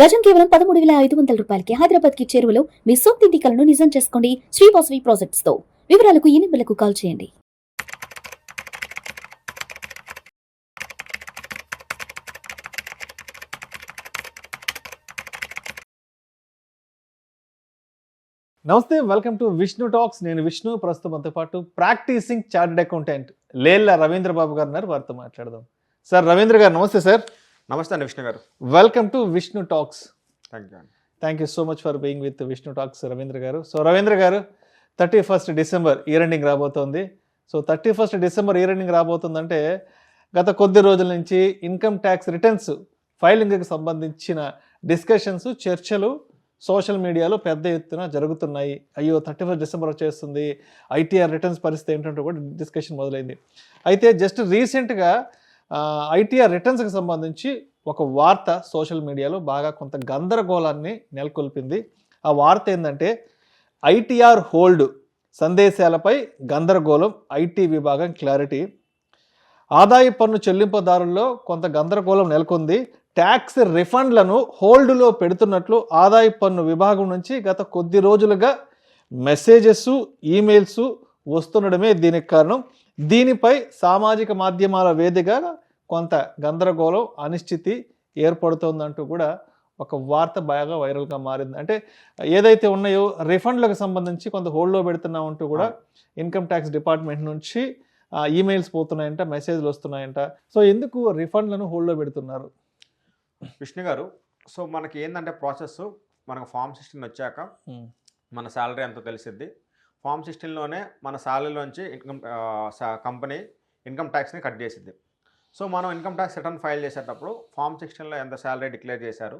గజం కేవలం 13,500 రూపాయలకి హైదరాబాద్ కి చేరువలో మీ సొంతింటి కలను నిజం చేసుకోండి శ్రీ వాసవి ప్రాజెక్ట్స్ తో. వివరాలకు ఈ నెంబర్లకు కాల్ చేయండి. నమస్తే, వెల్కమ్ టు విష్ణు టాక్స్. నేను విష్ణు. ప్రస్తుతం మనతో పాటు practising chartered accountant Lella Ravindra బాబు గారు ఉన్నారు. వారితో మాట్లాడదాం. సార్ రవీంద్ర గారు నమస్తే. సార్ నమస్తే అండి విష్ణు గారు. Welcome to Vishnu talks. Thank you so much for being with Vishnu talks Ravindra గారు. సో రవీంద్ర గారు, 31st డిసెంబర్ ఇయర్ ఎండింగ్ రాబోతోంది. So 31st December year ending రాబోతుందంటే గత కొద్ది రోజుల నుంచి ఇన్కమ్ ట్యాక్స్ రిటర్న్స్ ఫైలింగ్కి సంబంధించిన డిస్కషన్స్, చర్చలు సోషల్ మీడియాలో పెద్ద ఎత్తున జరుగుతున్నాయి. అయ్యో 31st డిసెంబర్ వచ్చేస్తుంది, ఐటీఆర్ రిటర్న్స్ పరిస్థితి ఏంటంటే కూడా డిస్కషన్ మొదలైంది. అయితే జస్ట్ రీసెంట్గా ఐటీఆర్ రిటర్న్స్కి సంబంధించి ఒక వార్త సోషల్ మీడియాలో బాగా కొంత గందరగోళాన్ని నెలకొల్పింది. ఆ వార్త ఏంటంటే ఐటీఆర్ హోల్డ్ సందేశాలపై గందరగోళం, ఐటీ విభాగం క్లారిటీ. ఆదాయ పన్ను చెల్లింపుదారుల్లో కొంత గందరగోళం నెలకొంది. ట్యాక్స్ రిఫండ్లను హోల్డ్లో పెడుతున్నట్లు ఆదాయ పన్ను విభాగం నుంచి గత కొద్ది రోజులుగా మెసేజెస్, ఈమెయిల్స్ వస్తుండడమే దీనికి కారణం. దీనిపై సామాజిక మాధ్యమాల వేదికగా కొంత గందరగోళం, అనిశ్చితి ఏర్పడుతోందంటూ కూడా ఒక వార్త బాగా వైరల్గా మారింది. అంటే ఏదైతే ఉన్నాయో రిఫండ్లకు సంబంధించి కొంత హోల్డ్లో పెడుతున్నామంటూ కూడా ఇన్కమ్ ట్యాక్స్ డిపార్ట్మెంట్ నుంచి ఈమెయిల్స్ పోతున్నాయంట, మెసేజ్లు వస్తున్నాయంట. సో ఎందుకు రిఫండ్లను హోల్డ్లో పెడుతున్నారు? విష్ణు గారు, సో మనకి ఏంటంటే ప్రాసెస్, మనకు ఫామ్ 16 వచ్చాక మన శాలరీ ఎంతో తెలిసిద్ది. ఫామ్ 16లోనే మన శాలరీలోంచి కంపెనీ ఇన్కమ్ ట్యాక్స్ని కట్ చేసిద్ది. సో మనం ఇన్కమ్ ట్యాక్స్ రిటర్న్ ఫైల్ చేసేటప్పుడు ఫామ్ 16లో ఎంత శాలరీ డిక్లేర్ చేశారు,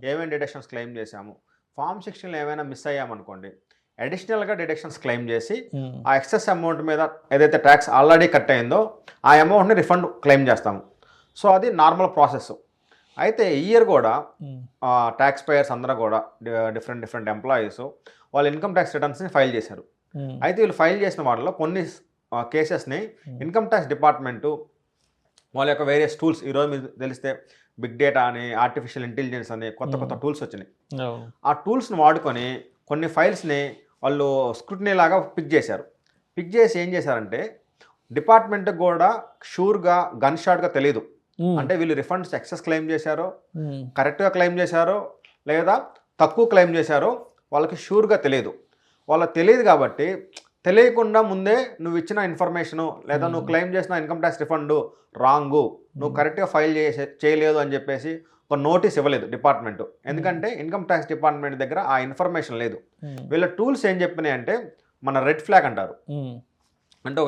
ఏమేమి డిడక్షన్స్ క్లెయిమ్ చేశాము, ఫామ్ 16లో ఏమైనా మిస్ అయ్యామనుకోండి, అడిషనల్గా డిడక్షన్స్ క్లెయిమ్ చేసి ఆ ఎక్సెస్ అమౌంట్ మీద ఏదైతే ట్యాక్స్ ఆల్రెడీ కట్ అయిందో ఆ అమౌంట్ని రిఫండ్ క్లెయిమ్ చేస్తాము. సో అది నార్మల్ ప్రాసెస్. అయితే ఈ ఇయర్ కూడా ట్యాక్స్ పేయర్స్ అందరూ కూడా డిఫరెంట్ ఎంప్లాయీస్ వాళ్ళు ఇన్కమ్ ట్యాక్స్ రిటర్న్స్ని ఫైల్ చేశారు. అయితే వీళ్ళు ఫైల్ చేసిన వాళ్ళలో కొన్ని కేసెస్ని ఇన్కమ్ ట్యాక్స్ డిపార్ట్మెంటు వాళ్ళ యొక్క వేరియస్ టూల్స్, ఈరోజు మీకు తెలిస్తే బిగ్ డేటా అని, ఆర్టిఫిషియల్ ఇంటెలిజెన్స్ అని కొత్త టూల్స్ వచ్చినాయి. ఆ టూల్స్ని వాడుకొని కొన్ని ఫైల్స్ని వాళ్ళు స్క్రూటినీ లాగా పిక్ చేశారు. పిక్ చేసి ఏం చేశారంటే డిపార్ట్మెంట్కి కూడా షూర్గా గన్ షాట్గా తెలియదు, అంటే వీళ్ళు రిఫండ్స్ ఎక్సెస్ క్లెయిమ్ చేశారో, కరెక్ట్గా క్లెయిమ్ చేశారో లేదా తక్కువ క్లెయిమ్ చేశారో వాళ్ళకి షూర్గా తెలియదు. వాళ్ళకి తెలియదు కాబట్టి తెలియకుండా ముందే నువ్వు ఇచ్చిన ఇన్ఫర్మేషను లేదా నువ్వు క్లెయిమ్ చేసిన ఇన్కమ్ ట్యాక్స్ రిఫండ్ రాంగు, నువ్వు కరెక్ట్గా ఫైల్ చేయలేదు అని చెప్పేసి ఒక నోటీస్ ఇవ్వలేదు డిపార్ట్మెంటు. ఎందుకంటే ఇన్కమ్ ట్యాక్స్ డిపార్ట్మెంట్ దగ్గర ఆ ఇన్ఫర్మేషన్ లేదు. వీళ్ళ టూల్స్ ఏం చెప్పినాయి అంటే మన రెడ్ ఫ్లాగ్ అంటారు. అంటే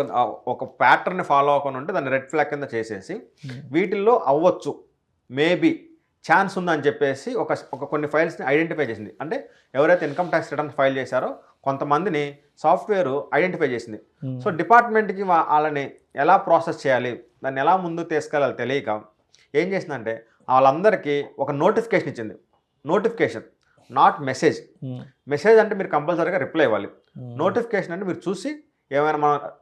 ఒక ప్యాటర్న్ ఫాలో అవ్వకుండా ఉంటే దాన్ని రెడ్ ఫ్లాగ్ కింద చేసేసి వీటిల్లో అవ్వచ్చు, మేబీ ఛాన్స్ ఉందని చెప్పేసి ఒక కొన్ని ఫైల్స్ని ఐడెంటిఫై చేసింది. అంటే ఎవరైతే ఇన్కమ్ ట్యాక్స్ రిటర్న్ ఫైల్ చేశారో కొంతమందిని సాఫ్ట్వేర్ ఐడెంటిఫై చేసింది. సో డిపార్ట్మెంట్కి వాళ్ళని ఎలా ప్రాసెస్ చేయాలి, దాన్ని ఎలా ముందు తీసుకెళ్ళాలి తెలియక ఏం చేసిందంటే వాళ్ళందరికీ ఒక నోటిఫికేషన్ ఇచ్చింది. Notification, not message. మెసేజ్ అంటే మీరు కంపల్సరీగా రిప్లై ఇవ్వాలి. నోటిఫికేషన్ అంటే మీరు చూసి ఏమైనా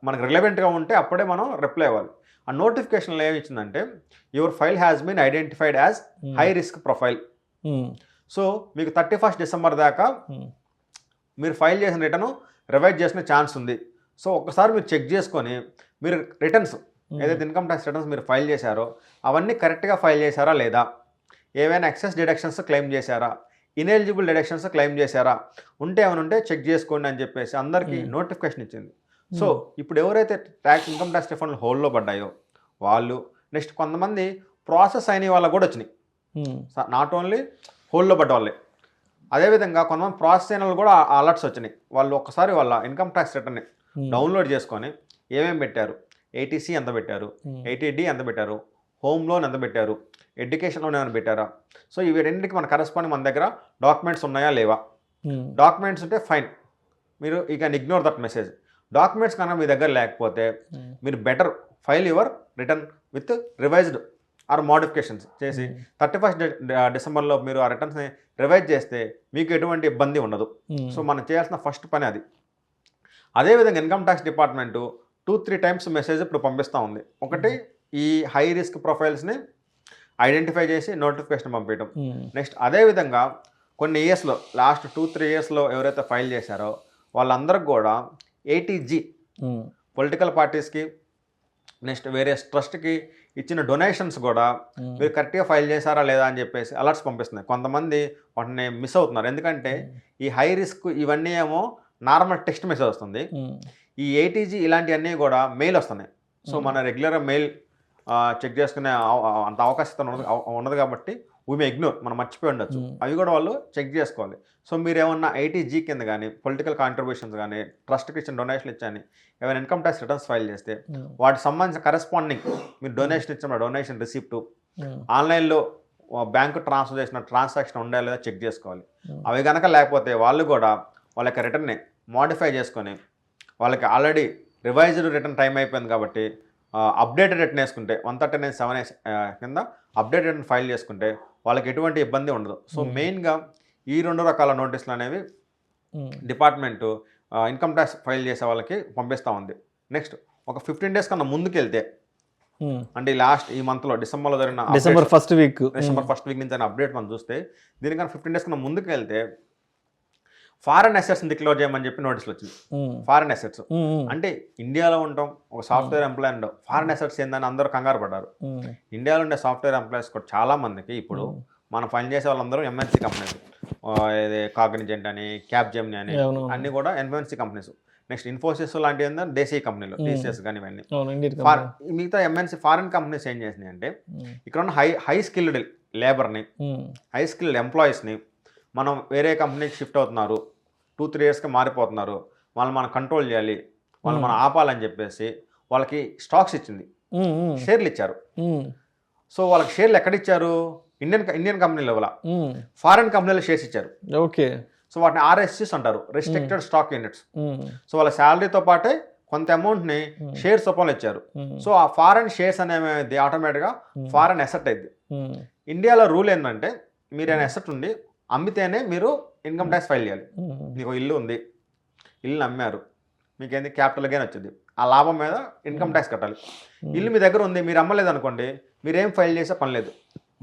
మనకు రిలవెంట్గా ఉంటే అప్పుడే మనం రిప్లై ఇవ్వాలి. ఆ నోటిఫికేషన్లో ఏమి ఇచ్చిందంటే your file has been identified as high risk profile. So మీకు 31st డిసెంబర్ దాకా మీరు ఫైల్ చేసిన రిటర్న్ రివైజ్ చేసిన ఛాన్స్ ఉంది. సో ఒక్కసారి మీరు చెక్ చేసుకొని మీరు రిటర్న్స్ ఏదైతే ఇన్కమ్ ట్యాక్స్ రిటర్న్స్ మీరు ఫైల్ చేశారో అవన్నీ కరెక్ట్గా ఫైల్ చేశారా లేదా, ఏవైనా ఎక్సెస్ డిడక్షన్స్ క్లెయిమ్ చేశారా, ఇనెలిజిబుల్ డిడక్షన్స్ క్లెయిమ్ చేశారా, ఉంటే ఏమైనా ఉంటే చెక్ చేసుకోండి అని చెప్పేసి అందరికీ నోటిఫికేషన్ ఇచ్చింది. సో ఇప్పుడు ఎవరైతే ఇన్కమ్ ట్యాక్స్ రిఫండ్లు హోల్డ్లో పడ్డాయో వాళ్ళు, నెక్స్ట్ కొంతమంది ప్రాసెస్ అయిన వాళ్ళకు కూడా వచ్చినాయి, నాట్ ఓన్లీ హోల్డ్లో పడ్డ వాళ్ళే. అదేవిధంగా కొంతమంది ప్రాసెస్ అయిన వాళ్ళు కూడా అలర్ట్స్ వచ్చినాయి. వాళ్ళు ఒక్కసారి వాళ్ళ ఇన్కమ్ ట్యాక్స్ రిటర్న్ని డౌన్లోడ్ చేసుకొని ఏమేమి పెట్టారు, ఏటీసీ ఎంత పెట్టారు, ఏటీడీ ఎంత పెట్టారు, హోమ్ లోన్ ఎంత పెట్టారు, ఎడ్యుకేషన్ లోన్ ఏమైనా పెట్టారా, సో ఇవి రెండింటికి మన కరెస్పాండింగ్ మన దగ్గర డాక్యుమెంట్స్ ఉన్నాయా లేవా. డాక్యుమెంట్స్ ఉంటే ఫైన్, మీరు you can ignore that message. Documents కనుక మీ దగ్గర లేకపోతే మీరు better file your return with revised or modifications చేసి 31st డిసెంబర్లో మీరు ఆ రిటర్న్స్ని రివైజ్ చేస్తే మీకు ఎటువంటి ఇబ్బంది ఉండదు. సో మనం చేయాల్సిన ఫస్ట్ పని అది. అదేవిధంగా income tax department 2-3 times message ఇప్పుడు పంపిస్తూ ఉంది. ఒకటి ఈ హై రిస్క్ ప్రొఫైల్స్ని ఐడెంటిఫై చేసి నోటిఫికేషన్ పంపించడం. నెక్స్ట్ అదేవిధంగా కొన్ని ఇయర్స్లో లాస్ట్ 2-3 ఇయర్స్లో ఎవరైతే ఫైల్ చేశారో వాళ్ళందరికి కూడా ATG పొలిటికల్ పార్టీస్కి నెక్స్ట్ వేరే ట్రస్ట్కి ఇచ్చిన డొనేషన్స్ కూడా మీరు కరెక్ట్గా ఫైల్ చేశారా లేదా అని చెప్పేసి అలర్ట్స్ పంపిస్తున్నాయి. కొంతమంది వాటిని మిస్ అవుతున్నారు. ఎందుకంటే ఈ హై రిస్క్ ఇవన్నీ ఏమో నార్మల్ టెక్స్ట్ మెసేజ్ వస్తుంది. ఈ ATG ఇలాంటివన్నీ కూడా మెయిల్ వస్తున్నాయి. సో మన రెగ్యులర్గా మెయిల్ చెక్ చేసుకునే అంత అవకాశం ఉండదు కాబట్టి వీ మే ఇగ్నోర్, మనం మర్చిపోయి ఉండొచ్చు. అవి కూడా వాళ్ళు చెక్ చేసుకోవాలి. సో మీరు ఏమన్నా ATG కింద కానీ పొలిటికల్ కాంట్రిబ్యూషన్స్ కానీ ట్రస్ట్కి ఇచ్చిన డొనేషన్ ఇచ్చాని ఏమైనా ఇన్కమ్ ట్యాక్స్ రిటర్న్స్ ఫైల్ చేస్తే వాటికి సంబంధించిన కరెస్పాండింగ్ మీరు డొనేషన్ ఇచ్చిన డొనేషన్ రిసిప్ట్ ఆన్లైన్లో బ్యాంకు ట్రాన్స్ఫర్ చేసిన ట్రాన్సాక్షన్ ఉందా లేదా చెక్ చేసుకోవాలి. అవి కనుక లేకపోతే వాళ్ళు కూడా వాళ్ళ యొక్క రిటర్న్ని మోడిఫై చేసుకొని వాళ్ళకి ఆల్రెడీ రివైజ్డ్ రిటర్న్ టైం అయిపోయింది కాబట్టి అప్డేటెడ్ రిటర్న్ వేసుకుంటే 139(7) కింద అప్డేటెడ్ రిటర్న్ ఫైల్ చేసుకుంటే వాళ్ళకి ఎటువంటి ఇబ్బంది ఉండదు. సో మెయిన్గా ఈ 2 రకాల నోటీసులు అనేవి డిపార్ట్మెంటు ఇన్కమ్ ట్యాక్స్ ఫైల్ చేసే వాళ్ళకి పంపిస్తూ ఉంది. నెక్స్ట్ ఒక 15 days కన్నా ముందుకు వెళ్తే అంటే ఈ మంత్లో డిసెంబర్లో జరిగిన డిసెంబర్ ఫస్ట్ వీక్ నుంచి అయిన అప్డేట్ మనం చూస్తే దీనికన్నా 15 days కన్నా ముందుకు వెళ్తే ఫారెన్ అసెట్స్ని డిక్లేర్ చేయమని చెప్పి నోటీసులు వచ్చింది. ఫారెన్ అసెట్స్ అంటే ఇండియాలో ఉంటాం, ఒక సాఫ్ట్వేర్ ఎంప్లాయీ ఉండవు, ఫారెన్ అసెట్స్ ఏందని అందరూ కంగారు పడ్డారు. ఇండియాలో ఉండే సాఫ్ట్వేర్ ఎంప్లాయీస్ కూడా చాలా మందికి ఇప్పుడు మనం పని చేసే వాళ్ళందరూ MNC కంపెనీస్, ఇది కాగ్నిజెంట్ అని, క్యాప్జెమిని అని అన్ని కూడా MNC కంపెనీస్. నెక్స్ట్ ఇన్ఫోసిస్ లాంటివి ఏంటంటే దేశీయ కంపెనీలు, TCS కానీ ఇవన్నీ. మిగతా MNC ఫారిన్ కంపెనీస్ ఏం చేసినాయి అంటే ఇక్కడ ఉన్న హై స్కిల్డ్ లేబర్ని, హై స్కిల్డ్ ఎంప్లాయీస్ని మనం వేరే కంపెనీకి షిఫ్ట్ అవుతున్నారు, 2-3 yearsకి మారిపోతున్నారు, వాళ్ళని మనం కంట్రోల్ చేయాలి, వాళ్ళని మనం ఆపాలని చెప్పేసి వాళ్ళకి స్టాక్స్ ఇచ్చింది, షేర్లు ఇచ్చారు. సో వాళ్ళకి షేర్లు ఎక్కడిచ్చారు? ఇండియన్ కంపెనీ లెవెల్, ఫారెన్ కంపెనీలో షేర్స్ ఇచ్చారు. ఓకే. సో వాటిని RSUs అంటారు, రెస్ట్రిక్టెడ్ స్టాక్ యూనిట్స్. సో వాళ్ళ శాలరీతో పాటే కొంత అమౌంట్ని షేర్స్ రూపంలో ఇచ్చారు. సో ఆ ఫారెన్ షేర్స్ అనేవి ఆటోమేటిక్గా ఫారెన్ అసెట్ అయింది. ఇండియాలో రూల్ ఏంటంటే మీరు ఏమైనా అసెట్ ఉండి అమ్మితేనే మీరు ఇన్కమ్ ట్యాక్స్ ఫైల్ చేయాలి. మీకు ఇల్లు ఉంది, ఇల్లు అమ్మారు, మీకేంది క్యాపిటల్ గెయిన్ వచ్చింది, ఆ లాభం మీద ఇన్కమ్ ట్యాక్స్ కట్టాలి. ఇల్లు మీ దగ్గర ఉంది, మీరు అమ్మలేదు అనుకోండి, మీరేం ఫైల్ చేసే పని లేదు.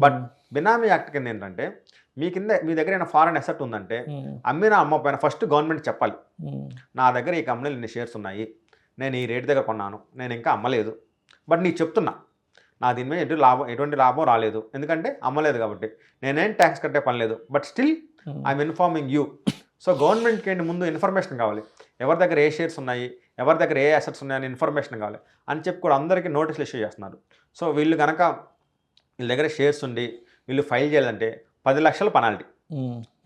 బట్ బినామీ యాక్ట్ కింద ఏంటంటే మీ దగ్గర ఏమైనా ఫారెన్ అసెట్ ఉందంటే అమ్మినా అమ్మపోయినా ఫస్ట్ గవర్నమెంట్ చెప్పాలి, నా దగ్గర ఈ కంపెనీలు ఇన్ని షేర్స్ ఉన్నాయి, నేను ఈ రేట్ దగ్గర కొన్నాను, నేను ఇంకా అమ్మలేదు, బట్ నీకు చెప్తున్నా నా దీని మీద ఎటువంటి లాభం రాలేదు, ఎందుకంటే అమ్మలేదు కాబట్టి నేనేం ట్యాక్స్ కట్టే పని లేదు, but still I'm informing you. So గవర్నమెంట్కి ఏంటి ముందు ఇన్ఫర్మేషన్ కావాలి, ఎవరి దగ్గర ఏ షేర్స్ ఉన్నాయి, ఎవరి దగ్గర ఏ అసెట్స్ ఉన్నాయని ఇన్ఫర్మేషన్ కావాలి అని చెప్పి కూడా అందరికీ నోటీసులు ఇష్యూ చేస్తున్నారు. సో వీళ్ళ దగ్గర షేర్స్ ఉండి వీళ్ళు ఫైల్ చేయాలంటే 10 లక్షల పెనాల్టీ,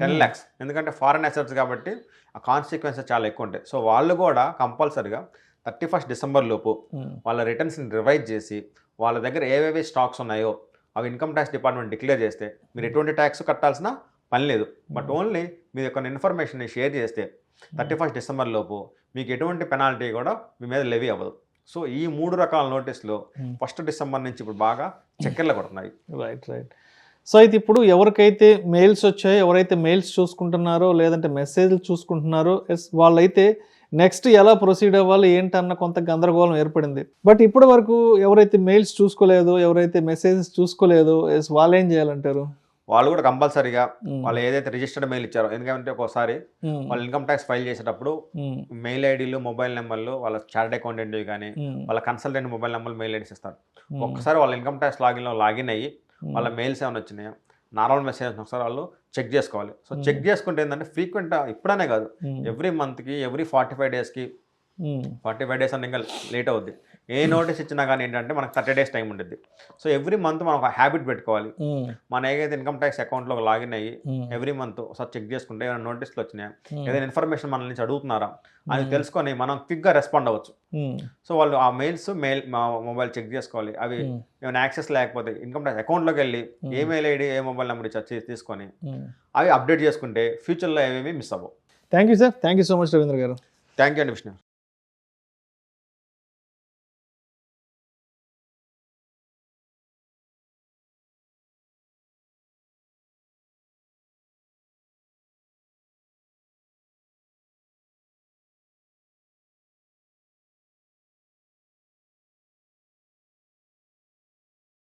10 lakhs, ఎందుకంటే ఫారెన్ అసెట్స్ కాబట్టి ఆ కాన్సిక్వెన్సెస్ చాలా ఎక్కువ ఉంటాయి. సో వాళ్ళు కూడా కంపల్సరిగా 31st December లోపు వాళ్ళ రిటర్న్స్ని రివైజ్ చేసి వాళ్ళ దగ్గర ఏవేవి స్టాక్స్ ఉన్నాయో అవి ఇన్కమ్ ట్యాక్స్ డిపార్ట్మెంట్ డిక్లేర్ చేస్తే మీరు ఎటువంటి ట్యాక్స్ కట్టాల్సిన పని లేదు. బట్ ఓన్లీ మీ యొక్క ఇన్ఫర్మేషన్ని షేర్ చేస్తే 31st December లోపు మీకు ఎటువంటి పెనాల్టీ కూడా మీ మీద లెవీ అవ్వదు. సో ఈ 3 రకాల నోటీసులు 1st December నుంచి ఇప్పుడు బాగా చక్కెర్లు కొడుతున్నాయి. రైట్. సో అయితే ఇప్పుడు ఎవరికైతే మెయిల్స్ వచ్చాయో, ఎవరైతే మెయిల్స్ చూసుకుంటున్నారో లేదంటే మెసేజ్లు చూసుకుంటున్నారో వాళ్ళైతే నెక్స్ట్ ఎలా ప్రొసీడ్ అవ్వాలి ఏంటన్న కొంత గందరగోళం ఏర్పడింది. బట్ ఇప్పటి వరకు ఎవరైతే మెయిల్స్ చూసుకోలేదు, ఎవరైతే మెసేజెస్ చూసుకోలేదు, వాళ్ళు ఏం చేయాలంటారు? వాళ్ళు కూడా కంపల్సరీగా వాళ్ళు ఏదైతే రిజిస్టర్డ్ మెయిల్ ఇచ్చారో, ఎందుకంటే ఒకసారి వాళ్ళు ఇన్కమ్ ట్యాక్స్ ఫైల్ చేసేటప్పుడు మెయిల్ ఐడీలు, మొబైల్ నెంబర్లు, వాళ్ళ చార్టెడ్ అకౌంటెంట్ కానీ వాళ్ళ కన్సల్టెంట్ మొబైల్ నెంబర్లు మెయిల్ ఐడీస్ ఇస్తారు. ఒక్కసారి వాళ్ళ ఇన్కమ్ ట్యాక్స్ లాగిన్ అయ్యి వాళ్ళ మెయిల్స్ ఏమైనా వచ్చినాయో, నార్మల్ మెసేజ్ ఒకసారి వాళ్ళు చెక్ చేసుకోవాలి. సో చెక్ చేసుకుంటే ఏంటంటే ఫ్రీక్వెంట్ ఇప్పుడనే కాదు, ఎవ్రీ మంత్కి, ఎవ్రీ 45 daysకి, 45 days అని ఇంకా లేట్ అవుద్ది. ఏ నోటీస్ ఇచ్చినా కానీ ఏంటంటే మనకు 30 days టైం ఉంటుంది. సో ఎవ్రీ మంత్ మనం ఒక హ్యాబిట్ పెట్టుకోవాలి. మన ఏదైతే ఇన్కమ్ ట్యాక్స్ అకౌంట్లో లాగిన్ అయ్యి ఎవ్రీ మంత్ ఒకసారి చెక్ చేసుకుంటే ఏమైనా నోటీసులు వచ్చినాయా, ఏదైనా ఇన్ఫర్మేషన్ మన నుంచి అడుగుతున్నారా అని తెలుసుకొని మనం క్విక్గా రెస్పాండ్ అవ్వచ్చు. సో వాళ్ళు ఆ మొబైల్ చెక్ చేసుకోవాలి. అవి ఏమైనా యాక్సెస్ లేకపోతే ఇన్కమ్ ట్యాక్స్ అకౌంట్లోకి వెళ్ళి ఏ మెయిల్ ఐడి, ఏ మొబైల్ నెంబర్ ఇచ్చి తీసుకొని అవి అప్డేట్ చేసుకుంటే ఫ్యూచర్లో ఏమేమి మిస్ అవ్వవు. Thank you sir. Thank you so much Ravindra గారు. థ్యాంక్ యూ అండి విష్ణు.